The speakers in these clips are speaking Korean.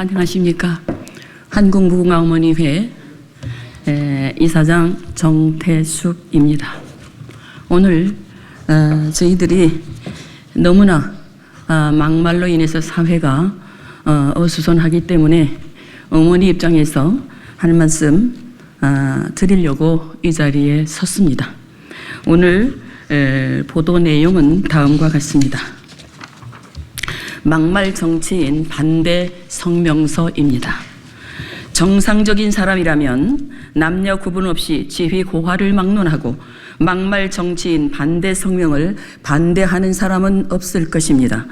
안녕하십니까. 한국무궁화어머니회 이사장 정태숙입니다. 오늘 저희들이 너무나 막말로 인해서 사회가 어수선하기 때문에 어머니 입장에서 할 말씀 드리려고 이 자리에 섰습니다. 오늘 보도 내용은 다음과 같습니다. 막말 정치인 반대 성명서입니다. 정상적인 사람이라면 남녀 구분 없이 지휘 고하를 막론하고 막말 정치인 반대 성명을 반대하는 사람은 없을 것입니다.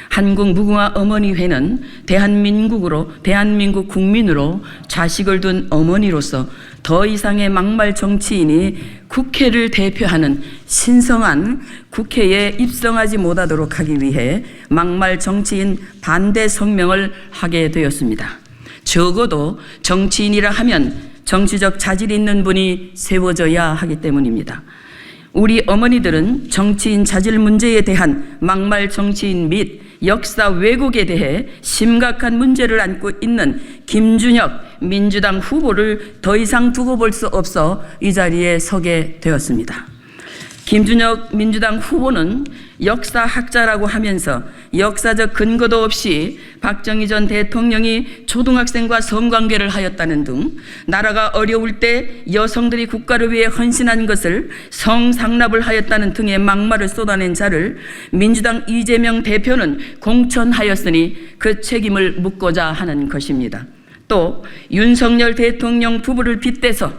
한국무궁화어머니회는 대한민국 국민으로 자식을 둔 어머니로서 더 이상의 막말 정치인이 국회를 대표하는 신성한 국회에 입성하지 못하도록 하기 위해 막말 정치인 반대 성명을 하게 되었습니다. 적어도 정치인이라 하면 정치적 자질이 있는 분이 세워져야 하기 때문입니다. 우리 어머니들은 정치인 자질 문제에 대한 막말 정치인 및 역사 왜곡에 대해 심각한 문제를 안고 있는 김준혁 민주당 후보를 더 이상 두고 볼 수 없어 이 자리에 서게 되었습니다. 김준혁 민주당 후보는 역사학자라고 하면서 역사적 근거도 없이 박정희 전 대통령이 초등학생과 성관계를 하였다는 등 나라가 어려울 때 여성들이 국가를 위해 헌신한 것을 성상납을 하였다는 등의 막말을 쏟아낸 자를 민주당 이재명 대표는 공천하였으니 그 책임을 묻고자 하는 것입니다. 또 윤석열 대통령 부부를 빗대서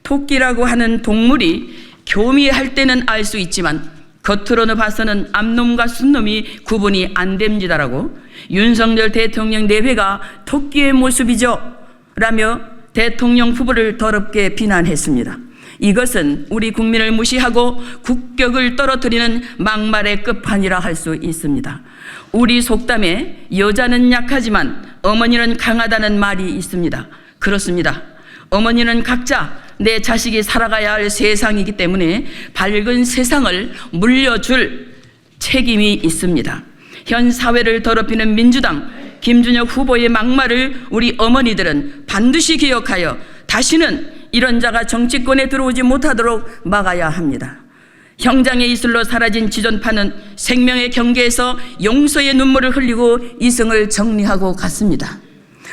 토끼라고 하는 동물이 교미할 때는 알 수 있지만 겉으로는 봐서는 암놈과 순놈이 구분이 안 됩니다라고 윤석열 대통령 내외가 토끼의 모습이죠 라며 대통령 후보를 더럽게 비난했습니다. 이것은 우리 국민을 무시하고 국격을 떨어뜨리는 막말의 끝판이라 할 수 있습니다. 우리 속담에 여자는 약하지만 어머니는 강하다는 말이 있습니다. 그렇습니다. 어머니는 각자 내 자식이 살아가야 할 세상이기 때문에 밝은 세상을 물려줄 책임이 있습니다. 현 사회를 더럽히는 민주당 김준혁 후보의 막말을 우리 어머니들은 반드시 기억하여 다시는 이런 자가 정치권에 들어오지 못하도록 막아야 합니다. 형장의 이슬로 사라진 지존파는 생명의 경계에서 용서의 눈물을 흘리고 이승을 정리하고 갔습니다.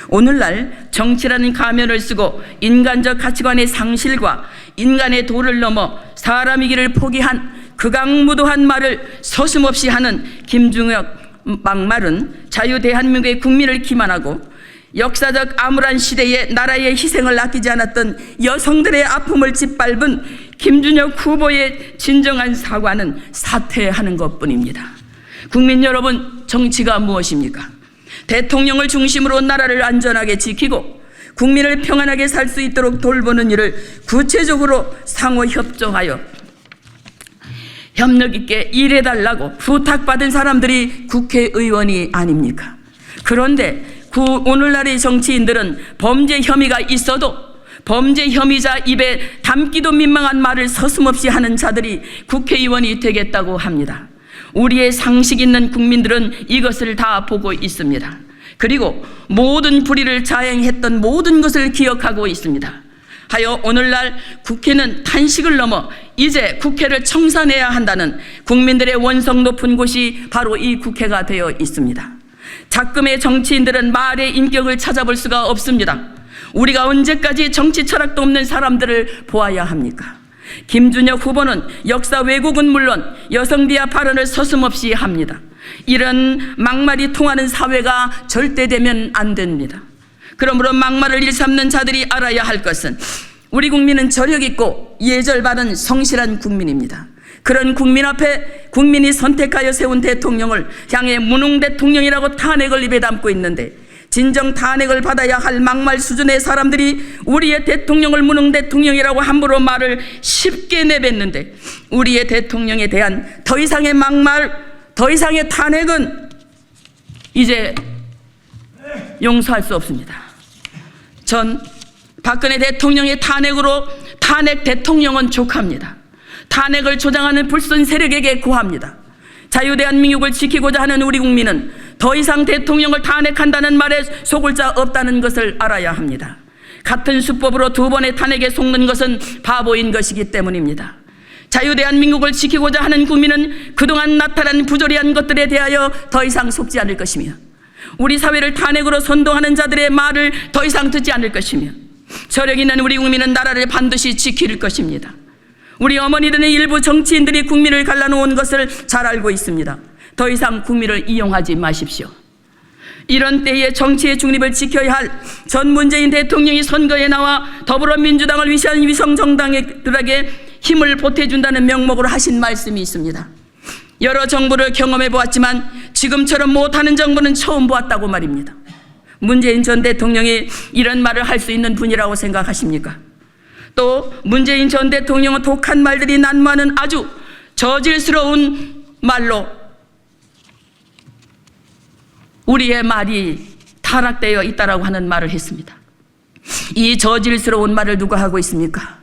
오늘날 정치라는 가면을 쓰고 인간적 가치관의 상실과 인간의 도를 넘어 사람이기를 포기한 극악무도한 말을 서슴없이 하는 김준혁 막말은 자유 대한민국의 국민을 기만하고 역사적 암울한 시대에 나라의 희생을 아끼지 않았던 여성들의 아픔을 짓밟은 김준혁 후보의 진정한 사과는 사퇴하는 것뿐입니다. 국민 여러분, 정치가 무엇입니까? 대통령을 중심으로 나라를 안전하게 지키고 국민을 평안하게 살 수 있도록 돌보는 일을 구체적으로 상호 협조하여 협력 있게 일해달라고 부탁받은 사람들이 국회의원이 아닙니까? 그런데 오늘날의 정치인들은 범죄 혐의가 있어도 범죄 혐의자 입에 담기도 민망한 말을 서슴없이 하는 자들이 국회의원이 되겠다고 합니다. 우리의 상식 있는 국민들은 이것을 다 보고 있습니다. 그리고 모든 불의를 자행했던 모든 것을 기억하고 있습니다. 하여 오늘날 국회는 탄식을 넘어 이제 국회를 청산해야 한다는 국민들의 원성 높은 곳이 바로 이 국회가 되어 있습니다. 작금의 정치인들은 말의 인격을 찾아볼 수가 없습니다. 우리가 언제까지 정치 철학도 없는 사람들을 보아야 합니까? 김준혁 후보는 역사 왜곡은 물론 여성 비하 발언을 서슴없이 합니다. 이런 막말이 통하는 사회가 절대 되면 안 됩니다. 그러므로 막말을 일삼는 자들이 알아야 할 것은 우리 국민은 저력 있고 예절 바른 성실한 국민입니다. 그런 국민 앞에 국민이 선택하여 세운 대통령을 향해 무능 대통령이라고 탄핵을 입에 담고 있는데 진정 탄핵을 받아야 할 막말 수준의 사람들이 우리의 대통령을 무능 대통령이라고 함부로 말을 쉽게 내뱉는데 우리의 대통령에 대한 더 이상의 막말, 더 이상의 탄핵은 이제 용서할 수 없습니다. 전 박근혜 대통령의 탄핵으로 탄핵 대통령은 족합니다. 탄핵을 조장하는 불순 세력에게 고합니다. 자유대한민국을 지키고자 하는 우리 국민은 더 이상 대통령을 탄핵한다는 말에 속을 자 없다는 것을 알아야 합니다. 같은 수법으로 두 번의 탄핵에 속는 것은 바보인 것이기 때문입니다. 자유대한민국을 지키고자 하는 국민은 그동안 나타난 부조리한 것들에 대하여 더 이상 속지 않을 것이며, 우리 사회를 탄핵으로 선동하는 자들의 말을 더 이상 듣지 않을 것이며, 저력 있는 우리 국민은 나라를 반드시 지킬 것입니다. 우리 어머니들은 일부 정치인들이 국민을 갈라놓은 것을 잘 알고 있습니다. 더 이상 국민을 이용하지 마십시오. 이런 때에 정치의 중립을 지켜야 할 전 문재인 대통령이 선거에 나와 더불어민주당을 위시한 위성 정당들에게 힘을 보태준다는 명목으로 하신 말씀이 있습니다. 여러 정부를 경험해 보았지만 지금처럼 못하는 정부는 처음 보았다고 말입니다. 문재인 전 대통령이 이런 말을 할 수 있는 분이라고 생각하십니까? 또 문재인 전 대통령은 독한 말들이 난무하는 아주 저질스러운 말로 우리의 말이 타락되어 있다라고 하는 말을 했습니다. 이 저질스러운 말을 누가 하고 있습니까?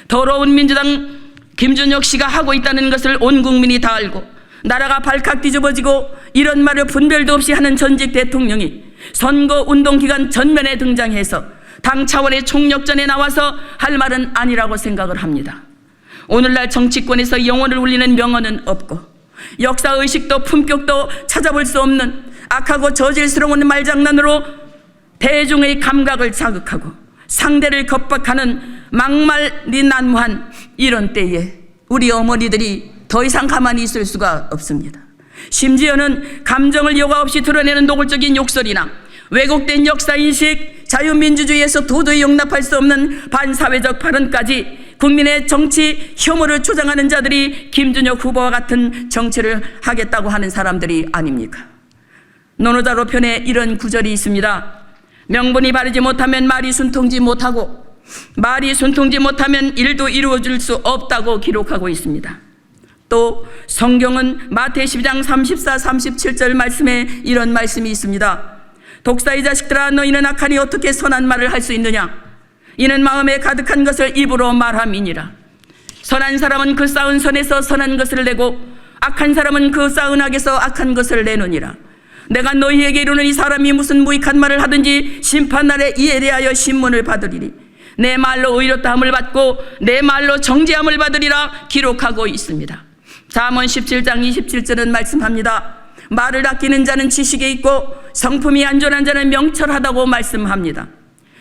더러운 민주당 김준혁 씨가 하고 있다는 것을 온 국민이 다 알고 나라가 발칵 뒤집어지고 이런 말을 분별도 없이 하는 전직 대통령이 선거 운동 기간 전면에 등장해서 당 차원의 총력전에 나와서 할 말은 아니라고 생각을 합니다. 오늘날 정치권에서 영혼을 울리는 명언은 없고 역사의식도 품격도 찾아볼 수 없는 악하고 저질스러운 말장난으로 대중의 감각을 자극하고 상대를 겁박하는 막말이 난무한 이런 때에 우리 어머니들이 더 이상 가만히 있을 수가 없습니다. 심지어는 감정을 여과 없이 드러내는 노골적인 욕설이나 왜곡된 역사인식, 자유민주주의에서 도저히 용납할 수 없는 반사회적 발언까지 국민의 정치 혐오를 조장하는 자들이 김준혁 후보와 같은 정치를 하겠다고 하는 사람들이 아닙니까? 논어자로 편에 이런 구절이 있습니다. 명분이 바르지 못하면 말이 순통지 못하고 말이 순통지 못하면 일도 이루어질 수 없다고 기록하고 있습니다. 또 성경은 마태 12장 34, 37절 말씀에 이런 말씀이 있습니다. 독사의 자식들아, 너희는 악하니 어떻게 선한 말을 할 수 있느냐? 이는 마음에 가득한 것을 입으로 말함이니라. 선한 사람은 그 쌓은 선에서 선한 것을 내고 악한 사람은 그 쌓은 악에서 악한 것을 내느니라. 내가 너희에게 이르노니 이 사람이 무슨 무익한 말을 하든지 심판날에 이에 대하여 신문을 받으리니 내 말로 의롭다함을 받고 내 말로 정죄함을 받으리라 기록하고 있습니다. 잠언 17장 27절은 말씀합니다. 말을 아끼는 자는 지식에 있고 성품이 안전한 자는 명철하다고 말씀합니다.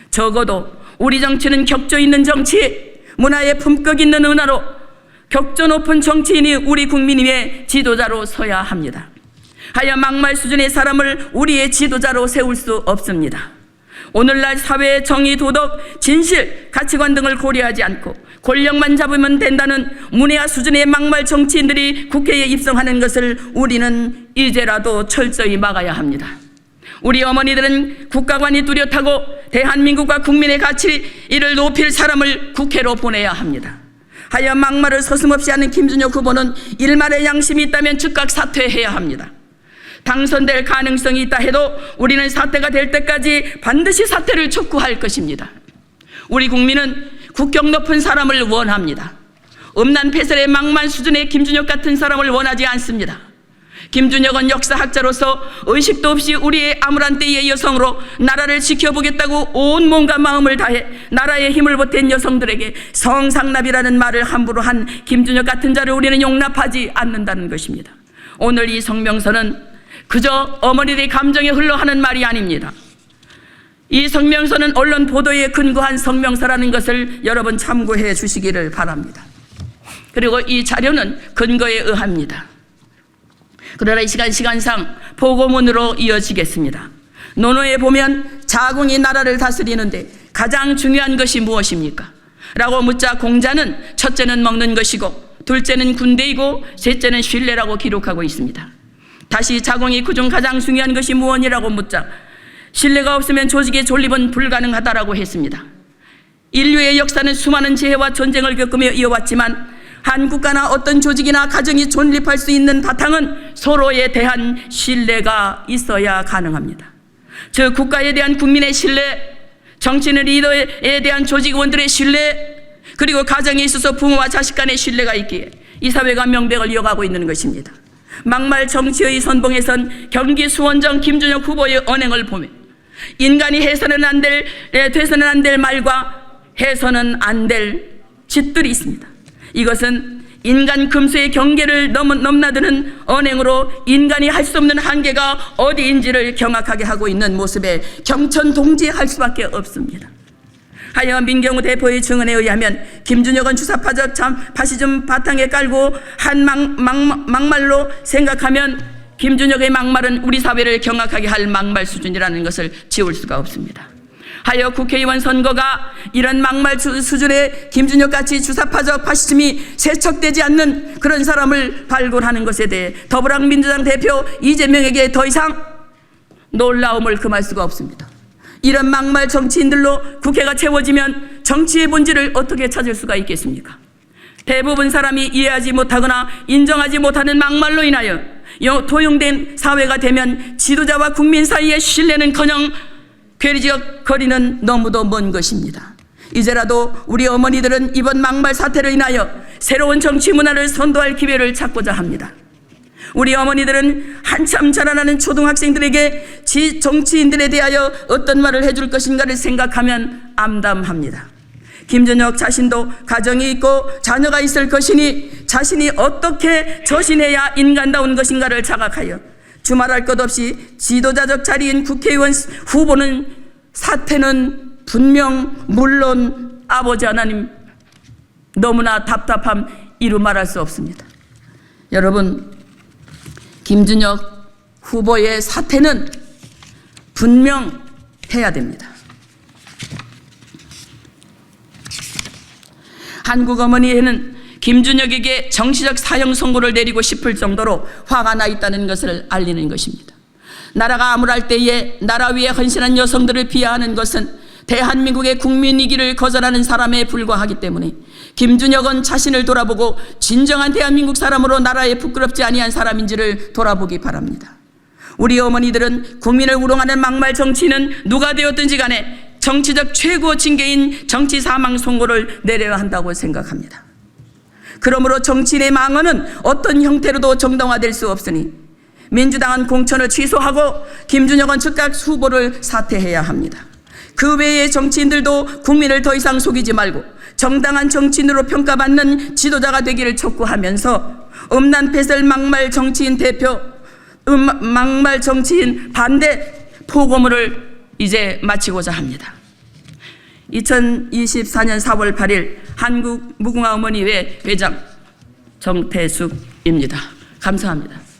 적어도 우리 정치는 격조 있는 정치, 문화에 품격 있는 은하로 격조 높은 정치인이 우리 국민 위에 지도자로 서야 합니다. 하여 막말 수준의 사람을 우리의 지도자로 세울 수 없습니다. 오늘날 사회의 정의, 도덕, 진실, 가치관 등을 고려하지 않고 권력만 잡으면 된다는 문외한 수준의 막말 정치인들이 국회에 입성하는 것을 우리는 이제라도 철저히 막아야 합니다. 우리 어머니들은 국가관이 뚜렷하고 대한민국과 국민의 가치 이를 높일 사람을 국회로 보내야 합니다. 하여 막말을 서슴없이 하는 김준혁 후보는 일말의 양심이 있다면 즉각 사퇴해야 합니다. 당선될 가능성이 있다 해도 우리는 사퇴가 될 때까지 반드시 사퇴를 촉구할 것입니다. 우리 국민은 국격 높은 사람을 원합니다. 음란패설의 막말 수준의 김준혁 같은 사람을 원하지 않습니다. 김준혁은 역사학자로서 의식도 없이 우리의 암울한 때의 여성으로 나라를 지켜보겠다고 온 몸과 마음을 다해 나라에 힘을 보탠 여성들에게 성상납이라는 말을 함부로 한 김준혁 같은 자를 우리는 용납하지 않는다는 것입니다. 오늘 이 성명서는 그저 어머니들의 감정에 흘러하는 말이 아닙니다. 이 성명서는 언론 보도에 근거한 성명서라는 것을 여러분 참고해 주시기를 바랍니다. 그리고 이 자료는 근거에 의합니다. 그러나 이 시간상 보고문으로 이어지겠습니다. 논어에 보면 자궁이 나라를 다스리는데 가장 중요한 것이 무엇입니까? 라고 묻자 공자는 첫째는 먹는 것이고 둘째는 군대이고 셋째는 신뢰라고 기록하고 있습니다. 다시 자궁이 그중 가장 중요한 것이 무엇이라고 묻자 신뢰가 없으면 조직의 존립은 불가능하다라고 했습니다. 인류의 역사는 수많은 재해와 전쟁을 겪으며 이어왔지만 한 국가나 어떤 조직이나 가정이 존립할 수 있는 바탕은 서로에 대한 신뢰가 있어야 가능합니다. 즉 국가에 대한 국민의 신뢰, 정치인 리더에 대한 조직원들의 신뢰, 그리고 가정에 있어서 부모와 자식 간의 신뢰가 있기에 이 사회가 명백을 이어가고 있는 것입니다. 막말 정치의 선봉에선 경기 수원정 김준혁 후보의 언행을 보면 인간이 해서는 안 될 말과 해서는 안 될 짓들이 있습니다. 이것은 인간 금수의 경계를 넘나드는 언행으로 인간이 할 수 없는 한계가 어디인지를 경악하게 하고 있는 모습에 경천동지할 수밖에 없습니다. 하여 민경우 대표의 증언에 의하면 김준혁은 주사파적 파시즘 바탕에 깔고 한 막말로 생각하면 김준혁의 막말은 우리 사회를 경악하게 할 막말 수준이라는 것을 지울 수가 없습니다. 하여 국회의원 선거가 이런 막말 수준의 김준혁같이 주사파적 파시즘이 세척되지 않는 그런 사람을 발굴하는 것에 대해 더불어민주당 대표 이재명에게 더 이상 놀라움을 금할 수가 없습니다. 이런 막말 정치인들로 국회가 채워지면 정치의 본질을 어떻게 찾을 수가 있겠습니까? 대부분 사람이 이해하지 못하거나 인정하지 못하는 막말로 인하여 도용된 사회가 되면 지도자와 국민 사이의 신뢰는커녕 괴리적거리는 너무도 먼 것입니다. 이제라도 우리 어머니들은 이번 막말 사태로 인하여 새로운 정치 문화를 선도할 기회를 찾고자 합니다. 우리 어머니들은 한참 자라나는 초등학생들에게 정치인들에 대하여 어떤 말을 해줄 것인가를 생각하면 암담합니다. 김준혁 자신도 가정이 있고 자녀가 있을 것이니 자신이 어떻게 저신해야 인간다운 것인가를 자각하여 주말할 것 없이 지도자적 자리인 국회의원 후보는 사태는 분명 물론 아버지 하나님 너무나 답답함 이루 말할 수 없습니다. 여러분, 김준혁 후보의 사태는 분명해야 됩니다. 한국 어머니에는 김준혁에게 정치적 사형 선고를 내리고 싶을 정도로 화가 나 있다는 것을 알리는 것입니다. 나라가 암울할 때에 나라 위에 헌신한 여성들을 비하하는 것은 대한민국의 국민이기를 거절하는 사람에 불과하기 때문에 김준혁은 자신을 돌아보고 진정한 대한민국 사람으로 나라에 부끄럽지 아니한 사람인지를 돌아보기 바랍니다. 우리 어머니들은 국민을 우롱하는 막말 정치인은 누가 되었든지 간에 정치적 최고 징계인 정치 사망 선고를 내려야 한다고 생각합니다. 그러므로 정치인의 망언은 어떤 형태로도 정당화될 수 없으니 민주당은 공천을 취소하고 김준혁은 즉각 후보를 사퇴해야 합니다. 그 외의 정치인들도 국민을 더 이상 속이지 말고 정당한 정치인으로 평가받는 지도자가 되기를 촉구하면서 음란패설 막말 정치인 대표 막말 정치인 반대 포고문을 이제 마치고자 합니다. 2024년 4월 8일 한국무궁화 어머니회 회장 정태숙입니다. 감사합니다.